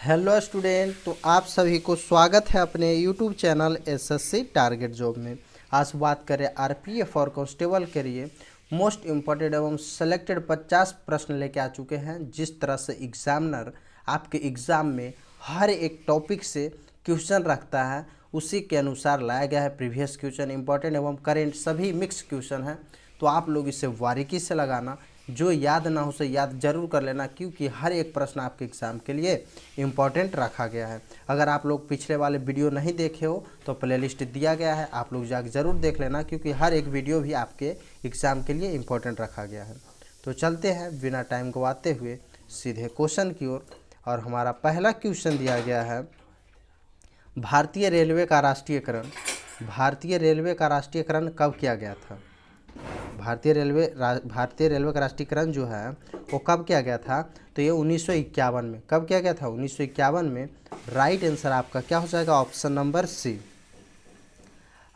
Hello student, तो आप सभी को स्वागत है अपने YouTube channel SSC target job में। आज बात करें आरपीएफ और कांस्टेबल के लिए मोस्ट इम्पॉर्टेंट एवं सेलेक्टेड 50 प्रश्न लेके आ चुके हैं। जिस तरह से एग्जामिनर आपके एग्ज़ाम में हर एक टॉपिक से क्वेश्चन रखता है, उसी के अनुसार लाया गया है। प्रीवियस क्वेश्चन, इंपॉर्टेंट एवं करेंट सभी मिक्स क्वेश्चन हैं, तो आप लोग इसे बारीकी से लगाना। जो याद ना हो उसे याद जरूर कर लेना, क्योंकि हर एक प्रश्न आपके एग्ज़ाम के लिए इम्पॉर्टेंट रखा गया है। अगर आप लोग पिछले वाले वीडियो नहीं देखे हो तो प्लेलिस्ट दिया गया है, आप लोग जाकर ज़रूर देख लेना, क्योंकि हर एक वीडियो भी आपके एग्ज़ाम के लिए इम्पॉर्टेंट रखा गया है। तो चलते हैं बिना टाइम गवाते हुए सीधे क्वेश्चन की ओर। और हमारा पहला क्वेश्चन दिया गया है, भारतीय रेलवे का राष्ट्रीयकरण। भारतीय रेलवे का राष्ट्रीयकरण कब किया गया था? भारतीय रेलवे का राष्ट्रीयकरण जो है वो कब किया गया था? तो ये 1951 में। कब किया गया था? 1951 में। राइट आंसर आपका क्या हो जाएगा? Option number C.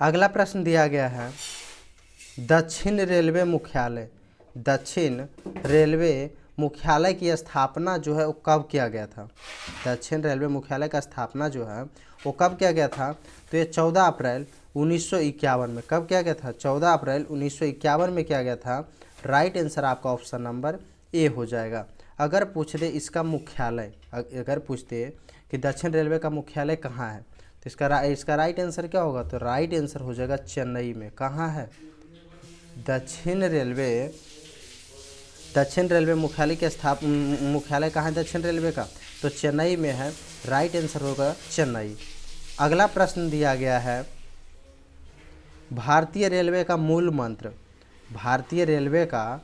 अगला प्रश्न दिया गया है, दक्षिण रेलवे मुख्यालय। दक्षिण रेलवे मुख्यालय की स्थापना जो है वो कब किया गया था? दक्षिण रेलवे मुख्यालय का स्थापना जो है वो कब किया गया था? तो ये 14 अप्रैल 1951 में। कब किया गया था? 14 अप्रैल 1951 में किया गया था। राइट आंसर आपका ऑप्शन नंबर ए हो जाएगा। अगर पूछ दे इसका मुख्यालय, अगर पूछते कि दक्षिण रेलवे का मुख्यालय कहाँ है, तो इसका राइट आंसर क्या होगा? तो राइट आंसर हो जाएगा चेन्नई में। कहाँ है? दक्षिण रेलवे मुख्यालय के मुख्यालय कहाँ है दक्षिण रेलवे का? तो चेन्नई में है। राइट आंसर होगा चेन्नई। अगला प्रश्न दिया गया है, भारतीय रेलवे का मूल मंत्र। भारतीय रेलवे का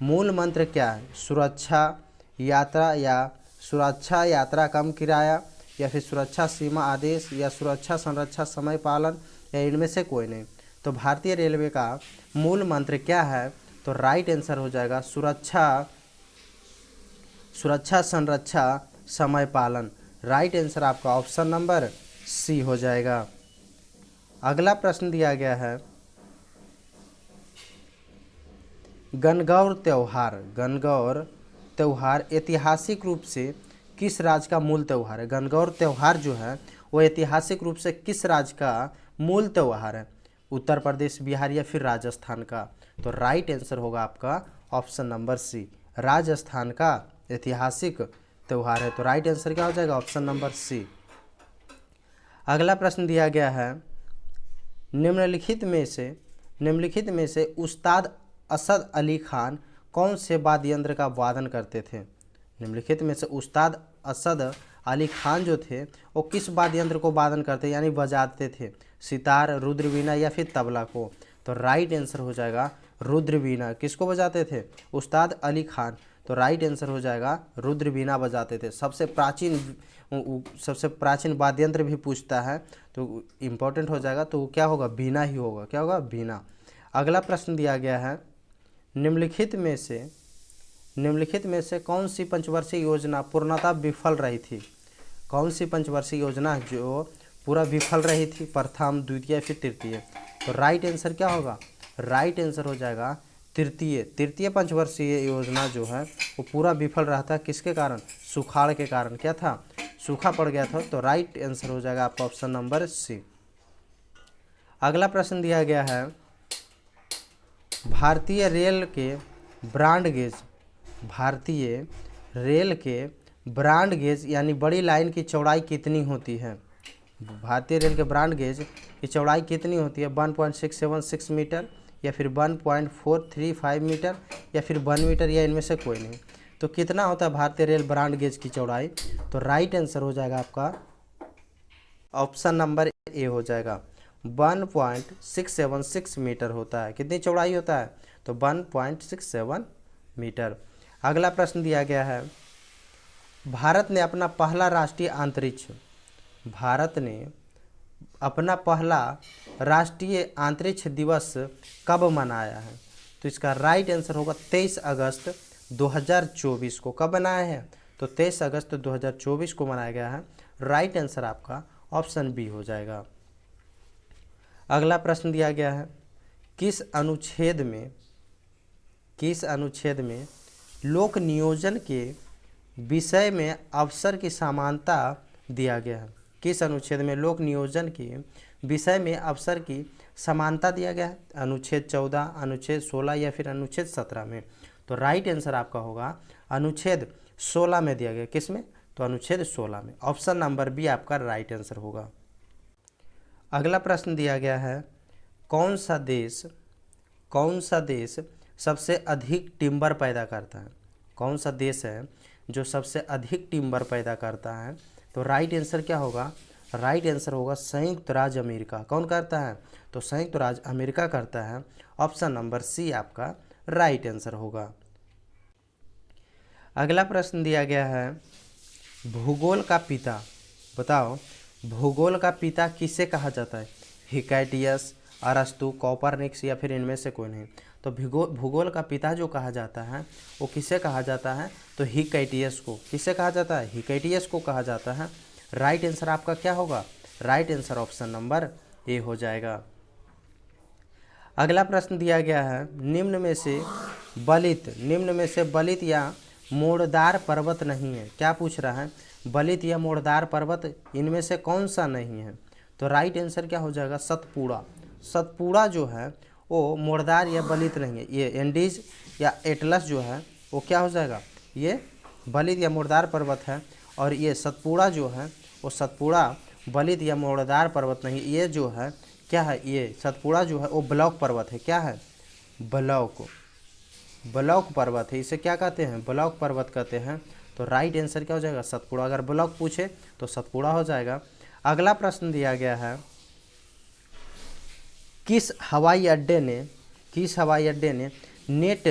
मूल मंत्र क्या है? सुरक्षा यात्रा कम किराया, या फिर सुरक्षा सीमा आदेश, या सुरक्षा संरक्षा समय पालन, या इनमें से कोई नहीं। तो भारतीय रेलवे का मूल मंत्र क्या है? तो राइट आंसर हो जाएगा सुरक्षा संरक्षा समय पालन। राइट आंसर आपका ऑप्शन नंबर सी हो जाएगा। अगला प्रश्न दिया गया है, गणगौर त्योहार। गणगौर त्योहार ऐतिहासिक रूप से किस राज्य का मूल त्यौहार है? गणगौर त्योहार जो है वो ऐतिहासिक रूप से किस राज्य का मूल त्यौहार है? उत्तर प्रदेश, बिहार, या फिर राजस्थान का? तो राइट आंसर होगा आपका ऑप्शन नंबर सी। राजस्थान का ऐतिहासिक त्यौहार है। तो राइट आंसर क्या हो जाएगा? Option number C. अगला प्रश्न दिया गया है, निम्नलिखित में से उस्ताद असद अली खान कौन से वाद्य यंत्र का वादन करते थे? निम्नलिखित में से उस्ताद असद अली खान जो थे वो किस वाद्य यंत्र को वादन करते यानी बजाते थे? सितार, रुद्रवीणा, या फिर तबला को? तो राइट आंसर हो जाएगा रुद्रवीणा। किसको बजाते थे? उस्ताद अली खान। तो राइट आंसर हो जाएगा रुद्रवीणा बजाते थे। सबसे प्राचीन वाद्य यंत्र भी पूछता है तो इम्पोर्टेंट हो जाएगा, तो क्या होगा? बीना ही होगा। क्या होगा? बीना। अगला प्रश्न दिया गया है, निम्नलिखित में से कौन सी पंचवर्षीय योजना पूर्णतः विफल रही थी? कौन सी पंचवर्षीय योजना जो पूरा विफल रही थी? प्रथम, द्वितीय, फिर तृतीय? तो राइट आंसर क्या होगा? राइट आंसर हो जाएगा तृतीय पंचवर्षीय योजना जो है वो पूरा विफल रहा था। किसके कारण? सुखाड़ के कारण। क्या था? सूखा पड़ गया था। तो राइट आंसर हो जाएगा आपका ऑप्शन नंबर सी। अगला प्रश्न दिया गया है, भारतीय रेल के ब्रॉड गेज यानी बड़ी लाइन की चौड़ाई कितनी होती है? भारतीय रेल के ब्रॉड गेज की चौड़ाई कितनी होती है? 1.676 मीटर, या फिर 1.435 मीटर, या फिर 1 मीटर, या इनमें से कोई नहीं। तो कितना होता है भारतीय रेल ब्रॉड गेज की चौड़ाई? तो राइट आंसर हो जाएगा आपका ऑप्शन नंबर ए हो जाएगा। 1.676 मीटर होता है। कितनी चौड़ाई होता है? तो 1.67 मीटर। अगला प्रश्न दिया गया है, भारत ने अपना पहला राष्ट्रीय अंतरिक्ष दिवस कब मनाया है? तो इसका राइट आंसर होगा 23 अगस्त 2024 को। कब मनाया है? तो 23 अगस्त 2024 को मनाया गया है। राइट आंसर आपका ऑप्शन बी हो जाएगा। अगला प्रश्न दिया गया है, किस अनुच्छेद में लोक नियोजन के विषय में अवसर की समानता दिया गया है। किस अनुच्छेद में लोक नियोजन के विषय में अवसर की समानता दिया गया है? अनुच्छेद 14, अनुच्छेद 16 या फिर अनुच्छेद 17 में। तो राइट आंसर आपका होगा अनुच्छेद 16 में दिया गया। किस में? तो अनुच्छेद 16 में। ऑप्शन नंबर बी आपका राइट आंसर होगा। अगला प्रश्न दिया गया है, कौन सा देश सबसे अधिक टिम्बर पैदा करता है? कौन सा देश है जो सबसे अधिक टिम्बर पैदा करता है? तो राइट आंसर क्या होगा? राइट आंसर होगा संयुक्त राज्य अमेरिका। कौन करता है? तो संयुक्त राज्य अमेरिका करता है। ऑप्शन नंबर सी आपका राइट आंसर होगा। अगला प्रश्न दिया गया है, भूगोल का पिता बताओ, भूगोल का पिता किसे कहा जाता है? हिकैटियस, अरस्तु, कोपरनिकस या फिर इनमें से कोई नहीं। तो भूगोल का पिता जो कहा जाता है वो किसे कहा जाता है? तो हिकैटियस को। किसे कहा जाता है? हिकैटियस को कहा जाता है। राइट आंसर आपका क्या होगा? Right answer option number A हो जाएगा। अगला प्रश्न दिया गया है, निम्न में से बलित या मोड़दार पर्वत नहीं है। क्या पूछ रहा है? बलित या मोड़दार पर्वत इनमें से कौन सा नहीं है? तो राइट आंसर क्या हो जाएगा? सतपुड़ा। सतपुड़ा जो है वो मोड़दार या बलित नहीं है। ये एंडीज या एटलस जो है वो क्या हो जाएगा? ये बलित या मोड़दार पर्वत है। और ये सतपुड़ा जो है वो सतपुड़ा बलित या मोड़दार पर्वत नहीं, ये जो है क्या है? ये सतपुड़ा जो है वो ब्लॉक पर्वत है। क्या है? ब्लॉक पर्वत है। इसे क्या कहते हैं? ब्लॉक पर्वत कहते हैं। तो राइट आंसर क्या हो जाएगा? सतपुड़ा। अगर ब्लॉक पूछे तो सतपुड़ा हो जाएगा। अगला प्रश्न दिया गया है, किस हवाई अड्डे ने नेट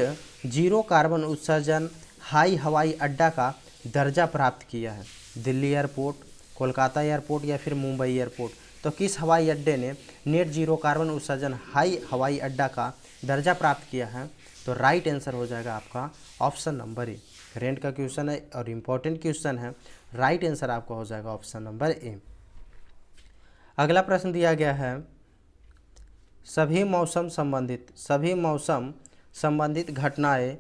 जीरो कार्बन उत्सर्जन हाई हवाई अड्डा का दर्जा प्राप्त किया है? दिल्ली एयरपोर्ट, कोलकाता एयरपोर्ट या फिर मुंबई एयरपोर्ट। तो किस हवाई अड्डे ने नेट जीरो कार्बन उत्सर्जन हाई हवाई अड्डा का दर्जा प्राप्त किया है? तो राइट आंसर हो जाएगा आपका ऑप्शन नंबर ए। करेंट का क्वेश्चन है और इम्पोर्टेंट क्वेश्चन है। राइट आंसर आपका हो जाएगा ऑप्शन नंबर ए। अगला प्रश्न दिया गया है, सभी मौसम संबंधित घटनाएं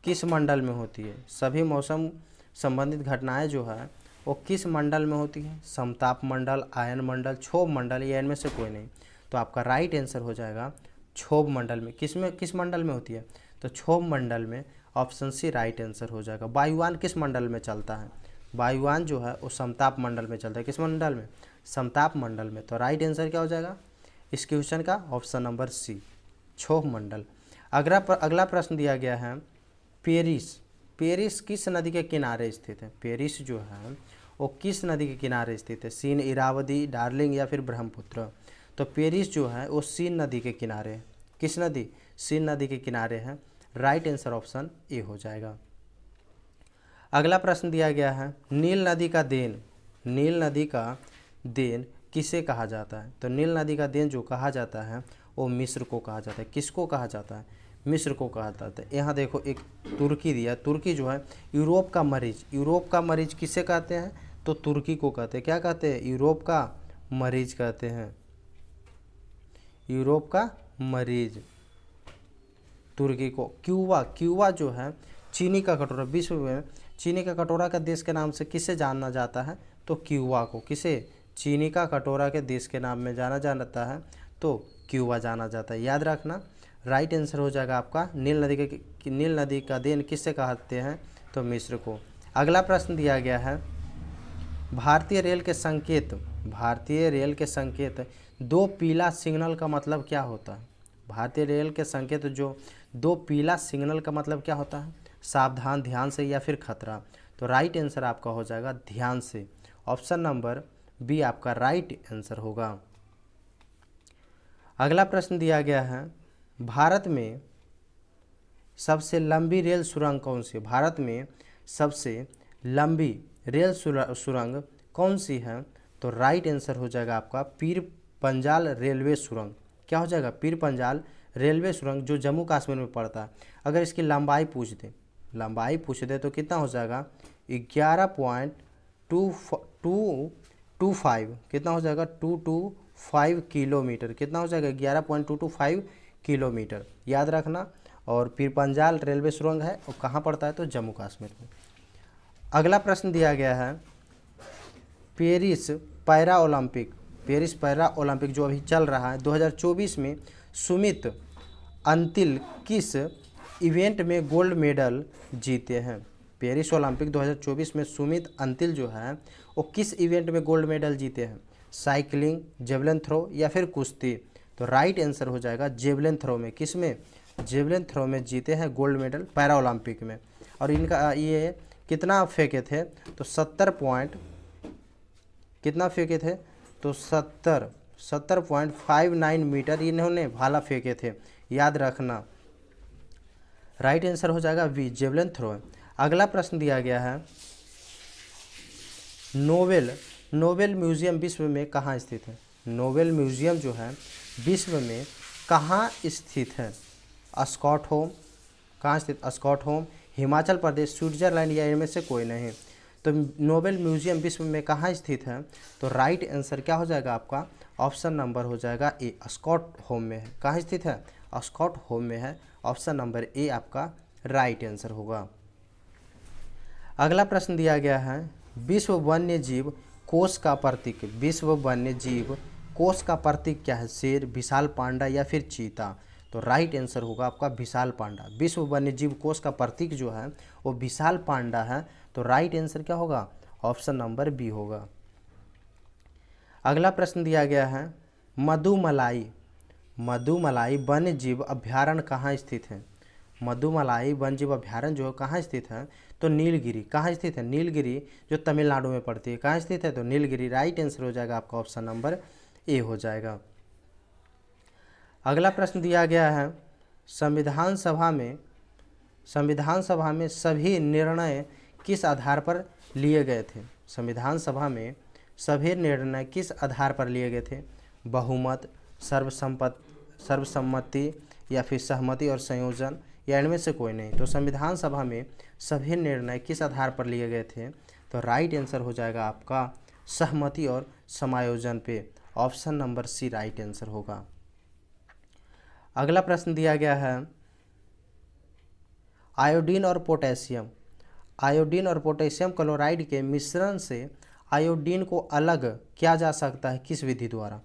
किस मंडल में होती है? सभी मौसम संबंधित घटनाएं जो है वो किस मंडल में होती है? समताप मंडल, आयन मंडल, क्षोभ मंडल या इनमें से कोई नहीं। तो आपका राइट आंसर हो जाएगा क्षोभ मंडल में। किस मंडल में होती है? तो क्षोभ मंडल में। ऑप्शन सी राइट आंसर हो जाएगा। वायुयान किस मंडल में चलता है? वायुयान जो है वो समताप मंडल में चलता है। किस मंडल में? समताप मंडल में। तो राइट आंसर क्या हो जाएगा इस क्वेश्चन का? ऑप्शन नंबर सी, क्षोभ मंडल। अगला प्रश्न दिया गया है, पेरिस किस नदी के किनारे स्थित है? पेरिस जो है वो किस नदी के किनारे स्थित है? सीन, इरावदी, डार्लिंग या फिर ब्रह्मपुत्र। तो पेरिस जो है वो सीन नदी के किनारे है। किस नदी? सीन नदी के किनारे है। राइट आंसर ऑप्शन ए हो जाएगा। अगला प्रश्न दिया गया है, नील नदी का देन किसे कहा जाता है? तो नील नदी का देन जो कहा जाता है वो मिस्र को कहा जाता है। किसको कहा जाता है? मिस्र को कहा जाता है। यहाँ देखो एक तुर्की दिया। तुर्की जो है यूरोप का मरीज किसे कहते हैं? तो तुर्की को कहते हैं। क्या कहते हैं? यूरोप का मरीज कहते हैं। यूरोप का मरीज तुर्की को। क्यूबा जो है चीनी का कटोरा, विश्व में चीनी का कटोरा का देश के नाम से किसे जाना जाता है? तो क्यूबा को। किसे? चीनी का कटोरा के देश के नाम में जाना जाता है तो क्यूबा जाना जाता है। याद रखना। राइट आंसर हो जाएगा आपका नील नदी का देन किससे कहते हैं? तो मिस्र को। अगला प्रश्न दिया गया है, भारतीय रेल के संकेत दो पीला सिग्नल का मतलब क्या होता है? भारतीय रेल के संकेत जो दो पीला सिग्नल का मतलब क्या होता है? सावधान, ध्यान से या फिर खतरा। तो राइट आंसर आपका हो जाएगा ध्यान से। ऑप्शन नंबर बी आपका राइट आंसर होगा। अगला प्रश्न दिया गया है, भारत में सबसे लंबी रेल सुरंग कौन सी है? भारत में सबसे लंबी रेल सुरंग कौन सी है? तो राइट आंसर हो जाएगा आपका पीर पंजाल रेलवे सुरंग। क्या हो जाएगा? पीर पंजाल रेलवे सुरंग जो जम्मू कश्मीर में पड़ता है। अगर इसकी लंबाई पूछ दे तो कितना हो जाएगा? 11.225। कितना हो जाएगा? 225 किलोमीटर। कितना हो जाएगा? 11.225 किलोमीटर। याद रखना। और पीर पंजाल रेलवे सुरंग है और कहाँ पड़ता है? तो जम्मू कश्मीर में। अगला प्रश्न दिया गया है Paris para Olympic, Paris para Olympic जो अभी चल रहा है 2024 में सुमित अंतिल किस इवेंट में गोल्ड मेडल जीते हैं। पेरिस ओलंपिक 2024 में सुमित अंतिल जो है वो किस इवेंट में गोल्ड मेडल जीते हैं, साइकिलिंग, जेवलिन थ्रो या फिर कुश्ती। तो राइट आंसर हो जाएगा जेवलिन थ्रो में। किस में? जेवलिन थ्रो में जीते हैं गोल्ड मेडल पैरा ओलंपिक में। और इनका ये कितना फेंके थे, तो 70 पॉइंट कितना फेंके थे, तो 70.59 मीटर इन्होंने भाला फेंके थे, याद रखना। राइट आंसर हो जाएगा वी, जेवलिन थ्रो। अगला प्रश्न दिया गया है नोबेल म्यूजियम विश्व में कहाँ स्थित है। नोबेल म्यूजियम जो है विश्व में कहाँ स्थित है? स्कॉटहोम, कहाँ स्थित? स्कॉटहोम, हिमाचल प्रदेश, स्विट्जरलैंड या इनमें से कोई नहीं। तो नोबेल म्यूजियम विश्व में कहाँ स्थित है? तो राइट आंसर क्या हो जाएगा आपका? ऑप्शन नंबर हो जाएगा ए, स्कॉटहोम में है। कहाँ स्थित है? स्कॉटहोम में है। ऑप्शन नंबर ए आपका राइट आंसर होगा। अगला प्रश्न दिया गया है विश्व वन्य जीव कोष का प्रतीक, विश्व वन्य जीव कोष का प्रतीक क्या है? शेर, विशाल पांडा या फिर चीता। तो राइट आंसर होगा आपका विशाल पांडा। विश्व वन्य जीव कोष का प्रतीक जो है वो विशाल पांडा है। तो राइट आंसर क्या होगा? ऑप्शन नंबर बी होगा। अगला प्रश्न दिया गया है मधुमलाई वन्य जीव अभ्यारण्य कहाँ स्थित है? मधुमलाई वन्य जीव अभ्यारण्य जो कहाँ स्थित है? तो नीलगिरी। कहाँ स्थित है? नीलगिरी जो तमिलनाडु में पड़ती है। कहाँ स्थित है? तो नीलगिरी। राइट आंसर हो जाएगा आपका ऑप्शन नंबर ए हो जाएगा। अगला प्रश्न दिया गया है संविधान सभा में सभी निर्णय किस आधार पर लिए गए थे? संविधान सभा में सभी निर्णय किस आधार पर लिए गए थे? बहुमत, सर्वसम्मति या फिर सहमति और संयोजन या इनमें से कोई नहीं। तो संविधान सभा में सभी निर्णय किस आधार पर लिए गए थे? तो राइट आंसर हो जाएगा आपका सहमति और समायोजन पे। Option number C right answer होगा। अगला प्रश्न दिया गया है आयोडीन और पोटेशियम क्लोराइड के मिश्रण से आयोडीन को अलग किया जा सकता है किस विधि द्वारा?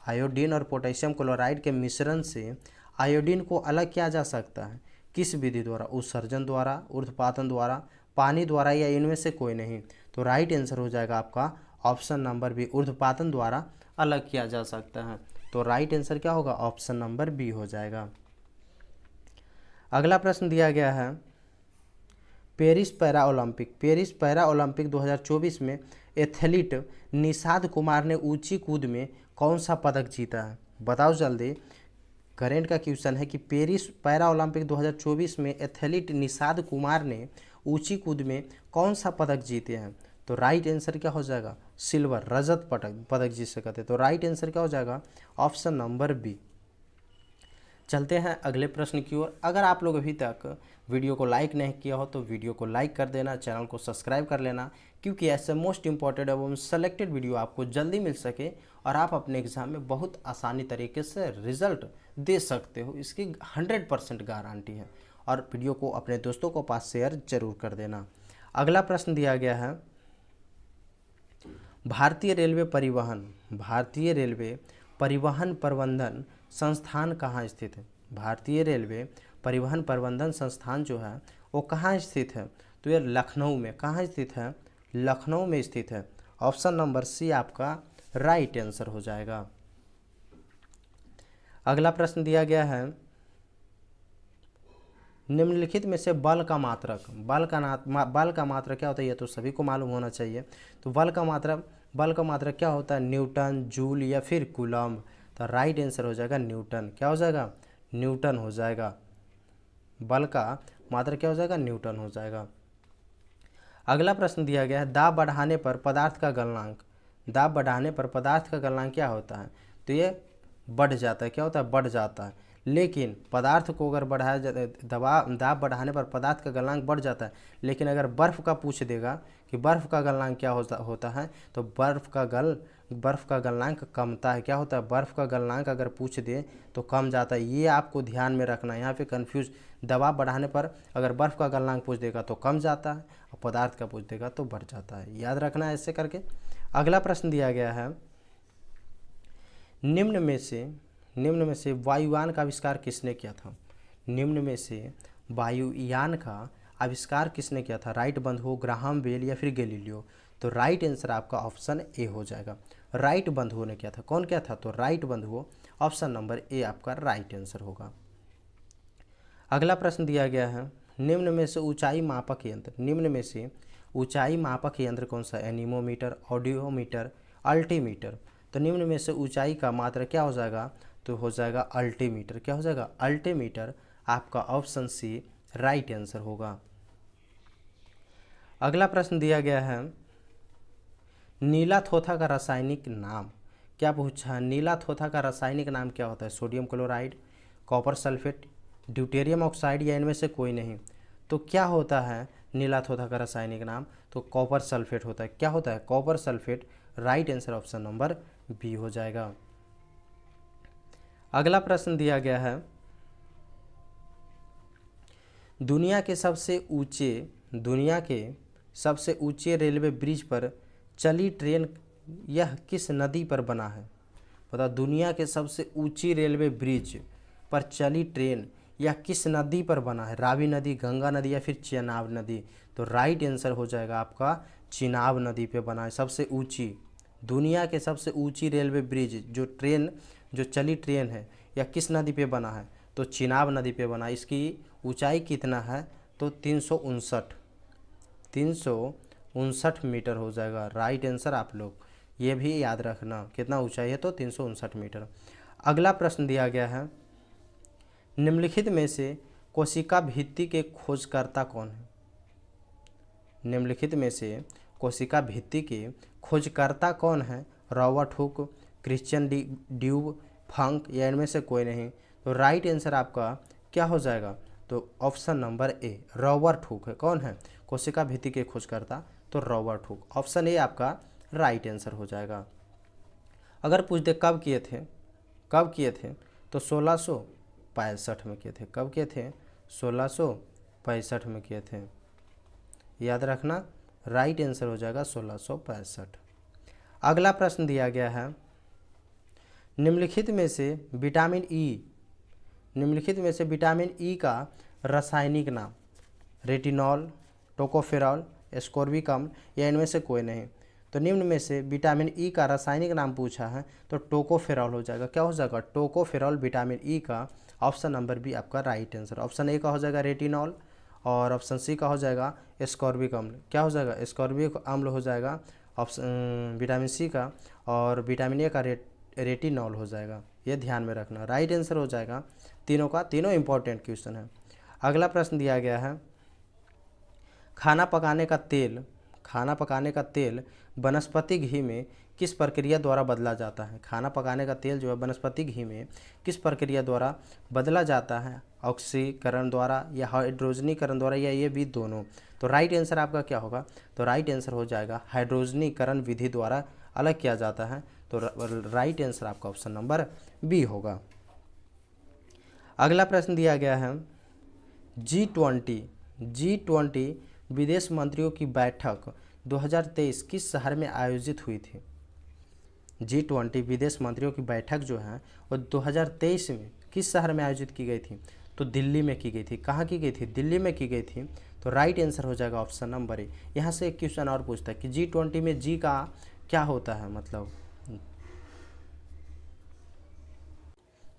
आयोडीन और पोटेशियम क्लोराइड के मिश्रण से आयोडीन को अलग किया जा सकता है किस विधि द्वारा? उत्सर्जन द्वारा, ऊर्ध्वपातन द्वारा, पानी द्वारा या इनमें से कोई नहीं। तो राइट आंसर हो जाएगा आपका ऑप्शन नंबर बी, ऊर्ध्वपातन द्वारा अलग किया जा सकता है। तो राइट आंसर क्या होगा? ऑप्शन नंबर बी हो जाएगा। अगला प्रश्न दिया गया है पेरिस पैरा ओलंपिक 2024 में एथलीट निषाद कुमार ने ऊंची कूद में कौन सा पदक जीता है? बताओ जल्दी। करेंट का क्वेश्चन है कि पेरिस पैरा ओलंपिक 2024 में एथलीट निषाद कुमार ने ऊंची कूद में कौन सा पदक जीते हैं? तो राइट आंसर क्या हो जाएगा? सिल्वर, रजत पदक जीत सकते थे। तो राइट आंसर क्या हो जाएगा? Option number B. चलते हैं अगले प्रश्न की ओर। अगर आप लोग अभी तक वीडियो को लाइक नहीं किया हो तो वीडियो को लाइक कर देना, चैनल को सब्सक्राइब कर लेना, क्योंकि ऐसे मोस्ट इंपॉर्टेंट एवं सेलेक्टेड वीडियो आपको जल्दी मिल सके और आप अपने एग्जाम में बहुत आसानी तरीके से रिजल्ट दे सकते हो। इसकी 100% गारंटी है। और वीडियो को अपने दोस्तों को पास शेयर जरूर कर देना। अगला प्रश्न दिया गया है भारतीय रेलवे परिवहन प्रबंधन संस्थान कहाँ स्थित है? भारतीय रेलवे परिवहन प्रबंधन संस्थान जो है वो कहाँ स्थित है? तो ये लखनऊ में। कहाँ स्थित है? लखनऊ में स्थित है। ऑप्शन नंबर सी आपका राइट आंसर हो जाएगा। अगला प्रश्न दिया गया है निम्नलिखित में से बल का मात्रक क्या होता है? ये तो सभी को मालूम होना चाहिए। तो बल का मात्रक क्या होता है? न्यूटन, जूल या फिर कूलम्ब। तो राइट आंसर हो जाएगा न्यूटन। क्या हो जाएगा? न्यूटन हो जाएगा। बल का मात्रक क्या हो जाएगा? न्यूटन हो जाएगा। अगला प्रश्न दिया गया है दाब बढ़ाने पर पदार्थ का गलनांक क्या होता है? तो ये बढ़ जाता है। क्या होता है? बढ़ जाता है। लेकिन पदार्थ को अगर बढ़ाया जाता है, दाब बढ़ाने पर पदार्थ का गलनांक बढ़ जाता है। लेकिन अगर बर्फ़ का पूछ देगा कि बर्फ़ का गलनांक क्या होता है, तो बर्फ़ का गलनांक कमता है। क्या होता है? बर्फ़ का गलनांक अगर पूछ दे तो कम जाता है। ये आपको ध्यान में रखना है। यहाँ पे कंफ्यूज, दबाव बढ़ाने पर अगर बर्फ़ का गलनांक पूछ देगा तो कम जाता है, और पदार्थ का पूछ देगा तो बढ़ जाता है, याद रखना है ऐसे करके। अगला प्रश्न दिया गया है, निम्न में से वायुयान का आविष्कार किसने किया था? निम्न में से वायुयान का आविष्कार किसने किया था? राइट बंधुओं, ग्राहम बेल या फिर गैलीलियो? तो राइट आंसर आपका ऑप्शन ए हो जाएगा, राइट बंधुओं ने किया था। कौन किया था? तो राइट बंधुओं, ऑप्शन नंबर ए आपका राइट आंसर होगा। अगला प्रश्न दिया गया है, निम्न में से ऊंचाई मापक यंत्र, निम्न में से ऊंचाई मापक यंत्र कौन सा? Anemometer, audiometer, altimeter? तो निम्न में से ऊंचाई का मात्रा क्या हो जाएगा? तो हो जाएगा अल्टीमीटर। क्या हो जाएगा? अल्टीमीटर। आपका ऑप्शन सी राइट आंसर होगा। अगला प्रश्न दिया गया है, नीला थोथा का रासायनिक नाम। क्या पूछा? नीला थोथा का रासायनिक नाम क्या होता है? Sodium chloride, copper sulphate, deuterium oxide या इनमें से कोई नहीं? तो क्या होता है नीला थोथा का रासायनिक नाम? तो कॉपर सल्फेट होता है। क्या होता है? Copper sulphate. Right answer option number B हो जाएगा। अगला प्रश्न दिया गया है, दुनिया के सबसे ऊंचे रेलवे ब्रिज पर चली ट्रेन यह किस नदी पर बना है? बताओ, दुनिया के सबसे ऊंची रेलवे ब्रिज पर चली ट्रेन यह किस नदी पर बना है? रावी नदी, गंगा नदी या फिर चेनाब नदी? तो राइट आंसर हो जाएगा आपका चेनाब नदी पे बना है। सबसे ऊंची, दुनिया के सबसे ऊंची रेलवे ब्रिज जो चली ट्रेन है यह किस नदी पे बना है? तो चेनाब नदी पे बना है। इसकी ऊंचाई कितना है? तो 359 मीटर हो जाएगा। राइट आंसर आप लोग ये भी याद रखना, कितना ऊंचाई है? तो 359 मीटर। अगला प्रश्न दिया गया है, निम्नलिखित में से कोशिका भित्ति के खोजकर्ता कौन है? निम्नलिखित में से कोशिका भित्ति के खोजकर्ता कौन है? रॉबर्ट हुक, क्रिश्चियन ड्यूब, फंक या इनमें से कोई नहीं? तो राइट आंसर आपका क्या हो जाएगा? तो option number A Robert Hooke है। कौन है कोशिका भित्ति के खोजकर्ता? तो रॉबर्ट हुक। ऑप्शन ए आपका राइट आंसर हो जाएगा। अगर पूछ दे कब किए थे, तो 1665 में किए थे। कब किए थे? 1665 में किए थे, याद रखना। राइट आंसर हो जाएगा 1665। अगला प्रश्न दिया गया है, निम्नलिखित में से विटामिन ई का रासायनिक नाम? रेटिनॉल, टोकोफेरॉल, एस्कॉर्बिक अम्ल या इनमें से कोई नहीं? तो निम्न में से विटामिन ई का रासायनिक नाम पूछा है तो टोकोफेरॉल हो जाएगा। क्या हो जाएगा? टोकोफेरॉल विटामिन ई का। ऑप्शन नंबर बी आपका राइट आंसर। ऑप्शन ए का हो जाएगा रेटिनॉल और ऑप्शन सी का हो जाएगा एस्कॉर्बिक अम्ल। क्या हो जाएगा? एस्कॉर्बिक अम्ल हो जाएगा ऑप्शन विटामिन सी का, और विटामिन ए का रेटिनॉल हो जाएगा। ये ध्यान में रखना। राइट आंसर हो जाएगा तीनों का। तीनों इंपॉर्टेंट क्वेश्चन है। अगला प्रश्न दिया गया है, खाना पकाने का तेल वनस्पति घी में किस प्रक्रिया द्वारा बदला जाता है? खाना पकाने का तेल जो है वनस्पति घी में किस प्रक्रिया द्वारा बदला जाता है? ऑक्सीकरण द्वारा या हाइड्रोजनीकरण द्वारा या ये भी दोनों? तो राइट आंसर आपका क्या होगा? तो राइट आंसर हो जाएगा हाइड्रोजनीकरण विधि द्वारा अलग किया जाता है। तो राइट आंसर आपका ऑप्शन नंबर बी होगा। अगला प्रश्न दिया गया है, G20 विदेश मंत्रियों की बैठक 2023 किस शहर में आयोजित हुई थी? G20 विदेश मंत्रियों की बैठक जो है वो 2023 में किस शहर में आयोजित की गई थी? तो दिल्ली में की गई थी। कहाँ की गई थी? दिल्ली में की गई थी। तो राइट आंसर हो जाएगा ऑप्शन नंबर ए। यहाँ से एक क्वेश्चन और पूछता है कि G20 में जी का क्या होता है मतलब?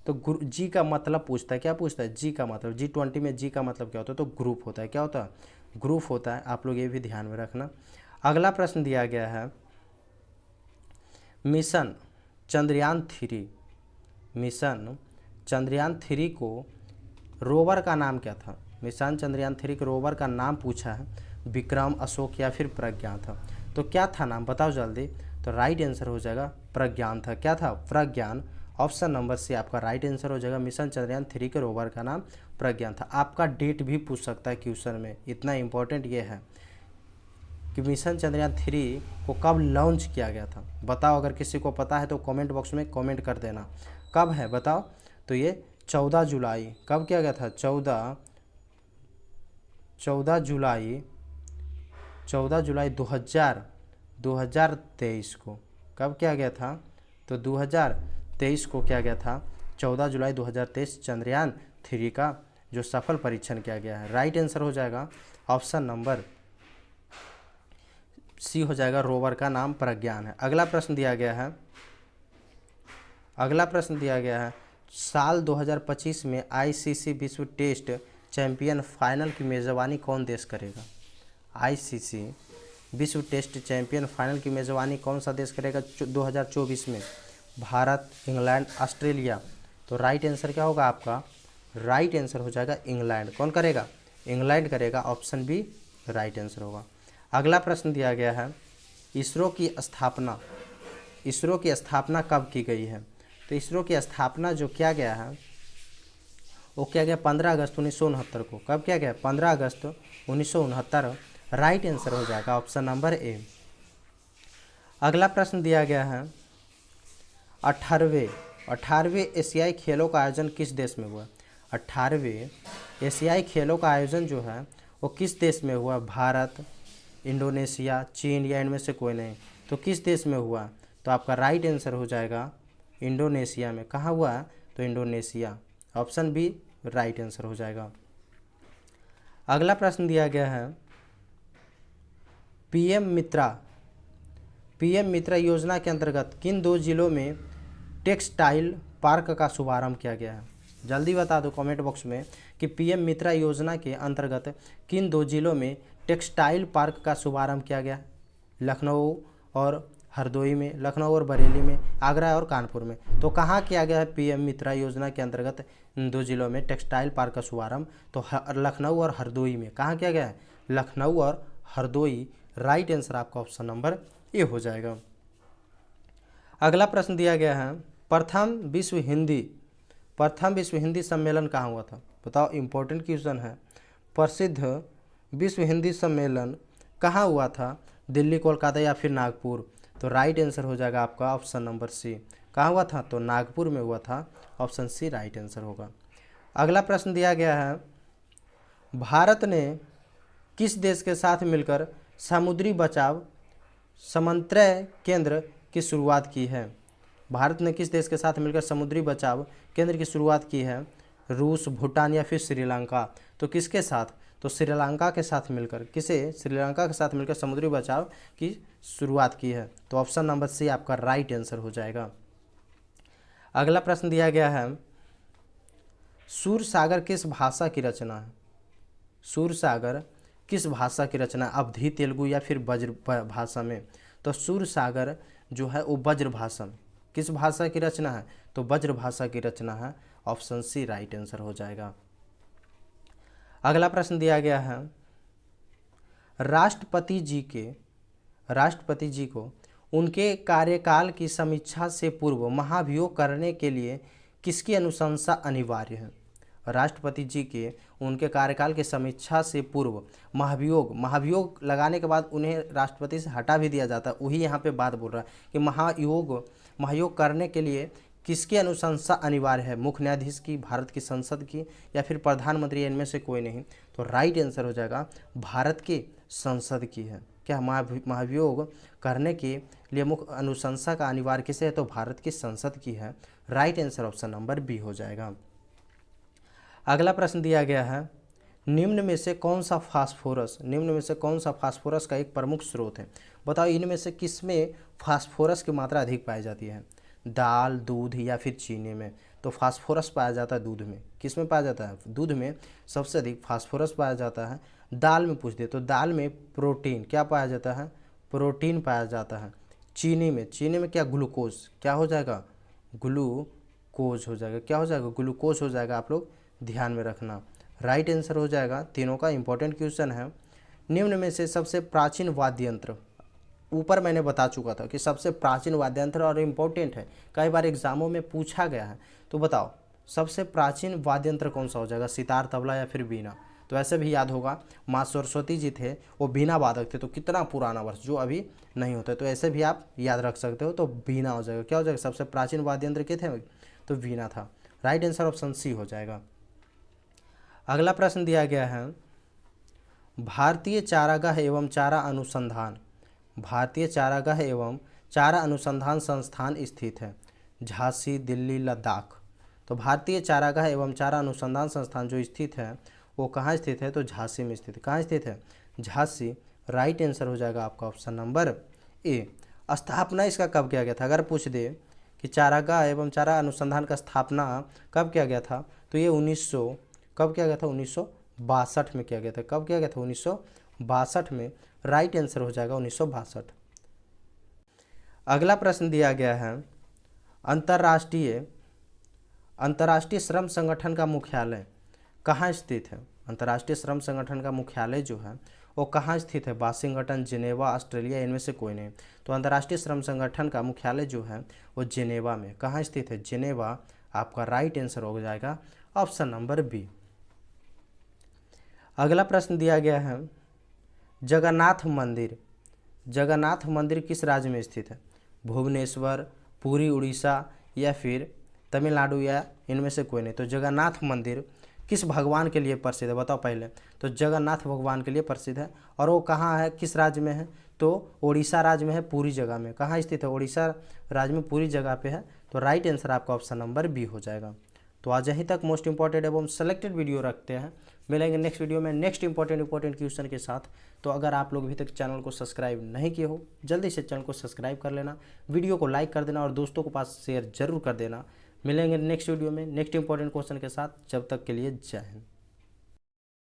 तो जी का मतलब पूछता है। क्या पूछता है? जी का मतलब। G20 में जी का मतलब क्या होता है? तो ग्रुप होता है। क्या होता है? ग्रुप होता है। आप लोग ये भी ध्यान में रखना। अगला प्रश्न दिया गया है, मिशन चंद्रयान 3 को रोवर का नाम क्या था? मिशन चंद्रयान 3 के रोवर का नाम पूछा है, विक्रम, अशोक या फिर प्रज्ञान था? तो क्या था नाम? बताओ जल्दी। तो राइट आंसर हो जाएगा प्रज्ञान था। क्या था? प्रज्ञान। ऑप्शन नंबर सी आपका राइट आंसर हो जाएगा। मिशन चंद्रयान 3 के रोवर का नाम प्रज्ञान था। आपका डेट भी पूछ सकता है क्वेश्चन में, इतना इंपॉर्टेंट ये है कि मिशन चंद्रयान 3 को कब लॉन्च किया गया था। बताओ, अगर किसी को पता है तो कमेंट बॉक्स में कमेंट कर देना। कब है बताओ? तो ये 14 जुलाई। कब किया गया था? 14 जुलाई 14 जुलाई 2023 को कब किया गया था? तो 2023 को किया गया था 14 जुलाई 2023 चंद्रयान 3 का जो सफल परीक्षण किया गया है। राइट आंसर हो जाएगा ऑप्शन नंबर सी हो जाएगा, रोवर का नाम प्रज्ञान है। अगला प्रश्न दिया गया है साल 2025 में आईसीसी विश्व टेस्ट चैंपियन फाइनल की मेज़बानी कौन देश करेगा? आईसीसी विश्व टेस्ट चैंपियन फाइनल की मेज़बानी कौन सा देश करेगा 2024 में? Bharat, England, Australia. तो राइट आंसर क्या होगा आपका? राइट आंसर हो जाएगा इंग्लैंड। कौन करेगा? इंग्लैंड करेगा। ऑप्शन बी राइट आंसर होगा। अगला प्रश्न दिया गया है इसरो की स्थापना कब की गई है? तो इसरो की स्थापना जो किया गया है वो किया गया 15 अगस्त 1969 को। कब किया गया? 15 अगस्त 1969। राइट आंसर हो जाएगा ऑप्शन नंबर ए। अगला प्रश्न दिया गया है 18वें एशियाई खेलों का आयोजन किस देश में हुआ? 18वें एशियाई खेलों का आयोजन जो है वो किस देश में हुआ? भारत, इंडोनेशिया, चीन या इनमें से कोई नहीं। तो किस देश में हुआ? तो आपका राइट आंसर हो जाएगा इंडोनेशिया में। कहाँ हुआ? तो Indonesia. Option B right answer हो जाएगा। अगला प्रश्न दिया गया है पीएम मित्रा योजना के अंतर्गत किन 2 जिलों में टेक्सटाइल पार्क का शुभारंभ किया गया है? जल्दी बता दो कमेंट बॉक्स में कि पीएम मित्रा योजना के अंतर्गत किन 2 जिलों में टेक्सटाइल पार्क का शुभारंभ किया गया? लखनऊ और हरदोई में, लखनऊ और बरेली में, आगरा और कानपुर में। तो कहाँ किया गया है पीएम मित्रा योजना के अंतर्गत इन 2 जिलों में टेक्सटाइल पार्क का शुभारंभ? तो लखनऊ और हरदोई में। कहाँ किया गया है? लखनऊ और हरदोई। राइट आंसर आपका ऑप्शन नंबर ए हो जाएगा। अगला प्रश्न दिया गया है प्रथम विश्व हिंदी सम्मेलन कहाँ हुआ था? बताओ, इंपॉर्टेंट क्वेश्चन है। प्रसिद्ध विश्व हिंदी सम्मेलन कहाँ हुआ था? दिल्ली, कोलकाता या फिर नागपुर? तो राइट आंसर हो जाएगा आपका ऑप्शन नंबर सी। कहाँ हुआ था? तो नागपुर में हुआ था। ऑप्शन सी राइट आंसर होगा। अगला प्रश्न दिया गया है भारत ने किस देश के साथ मिलकर समुद्री बचाव समन्वय केंद्र की शुरुआत की है? भारत ने किस देश के साथ मिलकर समुद्री बचाव केंद्र की शुरुआत की है? रूस, भूटान या फिर श्रीलंका? तो किसके साथ? तो श्रीलंका के साथ मिलकर। श्रीलंका के साथ मिलकर समुद्री बचाव की शुरुआत की है। तो ऑप्शन नंबर सी आपका राइट आंसर हो जाएगा। अगला प्रश्न दिया गया है सूरसागर किस भाषा की रचना है? सूरसागर किस भाषा की रचना? अवधी, तेलुगु या फिर ब्रज भाषा में? तो सूरसागर जो है वो ब्रज भाषा में। किस भाषा की रचना है? तो ब्रज भाषा की रचना है। ऑप्शन सी राइट आंसर हो जाएगा। अगला प्रश्न दिया गया है राष्ट्रपति जी को उनके कार्यकाल की समीक्षा से पूर्व महाभियोग करने के लिए किसकी अनुशंसा अनिवार्य है? राष्ट्रपति जी के उनके कार्यकाल की समीक्षा से पूर्व महाभियोग लगाने के बाद उन्हें राष्ट्रपति से हटा भी दिया जाता है। वही यहाँ पे बात बोल रहा है कि महायोग करने के लिए किसकी अनुशंसा अनिवार्य है? मुख्य न्यायाधीश की, भारत की संसद की या फिर प्रधानमंत्री? इनमें से कोई नहीं। तो राइट आंसर हो जाएगा भारत की संसद की है। क्या महाभियोग करने के लिए मुख्य अनुशंसा का अनिवार्य किसे है? तो भारत की संसद की है। Right answer option number B हो जाएगा। अगला प्रश्न दिया गया है निम्न में से कौन सा फास्फोरस का एक प्रमुख स्रोत है? बताओ, इनमें से किस में फास्फोरस की मात्रा अधिक पाई जाती है? दाल, दूध या फिर चीनी में? तो फास्फोरस पाया जाता है दूध में। किस में पाया जाता है? दूध में सबसे अधिक फास्फोरस पाया जाता है। दाल में पूछ दे तो दाल में प्रोटीन क्या पाया जाता है? प्रोटीन पाया जाता है। चीनी में क्या? ग्लूकोज। क्या हो जाएगा? ग्लूकोज हो जाएगा। क्या हो जाएगा? ग्लूकोज हो जाएगा। आप लोग ध्यान में रखना। राइट आंसर हो जाएगा। तीनों का इंपॉर्टेंट क्वेश्चन है। निम्न में से सबसे प्राचीन वाद्य यंत्र, ऊपर मैंने बता चुका था कि सबसे प्राचीन वाद्य यंत्र और इम्पोर्टेंट है, कई बार एग्जामों में पूछा गया है। तो बताओ सबसे प्राचीन वाद्य यंत्र कौन सा हो जाएगा? सितार, तबला या फिर बीना? तो ऐसे भी याद होगा माँ सरस्वती जी थे वो बीना वादक थे। तो कितना पुराना वर्ष जो अभी नहीं होता, तो ऐसे भी आप याद रख सकते हो। तो बीना हो जाएगा। क्या हो जाएगा? सबसे प्राचीन वाद्य यंत्र के थे तो बीना था। राइट आंसर ऑप्शन सी हो जाएगा। अगला प्रश्न दिया गया है भारतीय चारागाह एवं चारा अनुसंधान, भारतीय चारागाह एवं चारा अनुसंधान संस्थान स्थित है? झांसी, दिल्ली, लद्दाख। तो भारतीय चारागाह एवं चारा अनुसंधान संस्थान जो स्थित है वो कहाँ स्थित है? तो झांसी में स्थित है। कहाँ स्थित है? झांसी। राइट आंसर हो जाएगा आपका ऑप्शन नंबर ए। स्थापना इसका कब किया गया था? अगर पूछ दे कि चारागाह एवं चारा अनुसंधान का स्थापना कब किया गया था, तो ये 1900 कब किया गया था? 1962 में किया गया था। कब किया गया था? 1962 में। राइट आंसर हो जाएगा 1962। अगला प्रश्न दिया गया है, अंतर्राष्ट्रीय श्रम संगठन का मुख्यालय कहाँ स्थित है? अंतर्राष्ट्रीय श्रम संगठन का मुख्यालय जो है वो कहाँ स्थित है? वाशिंगटन, जिनेवा, ऑस्ट्रेलिया, इनमें से कोई नहीं। तो अंतर्राष्ट्रीय श्रम संगठन का मुख्यालय जो है वो जिनेवा में। कहाँ स्थित है? जिनेवा। आपका राइट आंसर हो जाएगा ऑप्शन नंबर बी। अगला प्रश्न दिया गया है, जगन्नाथ मंदिर किस राज्य में स्थित है? भुवनेश्वर, पुरी उड़ीसा, या फिर तमिलनाडु, या इनमें से कोई नहीं। तो जगन्नाथ मंदिर किस भगवान के लिए प्रसिद्ध है? बताओ पहले। तो जगन्नाथ भगवान के लिए प्रसिद्ध है, और वो कहाँ है, किस राज्य में है? तो उड़ीसा राज्य में है, पूरी जगह में। कहाँ स्थित है? उड़ीसा राज्य में, पूरी जगह पे है। तो राइट आंसर आपका ऑप्शन नंबर बी हो जाएगा। तो आज यहीं तक मोस्ट इंपॉर्टेंट एवं सेलेक्टेड वीडियो रखते हैं। मिलेंगे नेक्स्ट वीडियो में नेक्स्ट इंपॉर्टेंट क्वेश्चन के साथ। तो अगर आप लोग अभी तक चैनल को सब्सक्राइब नहीं किए हो, जल्दी से चैनल को सब्सक्राइब कर लेना, वीडियो को लाइक कर देना और दोस्तों के पास शेयर जरूर कर देना। मिलेंगे नेक्स्ट वीडियो में नेक्स्ट इंपॉर्टेंट क्वेश्चन के साथ। जब तक के लिए जय हिंद।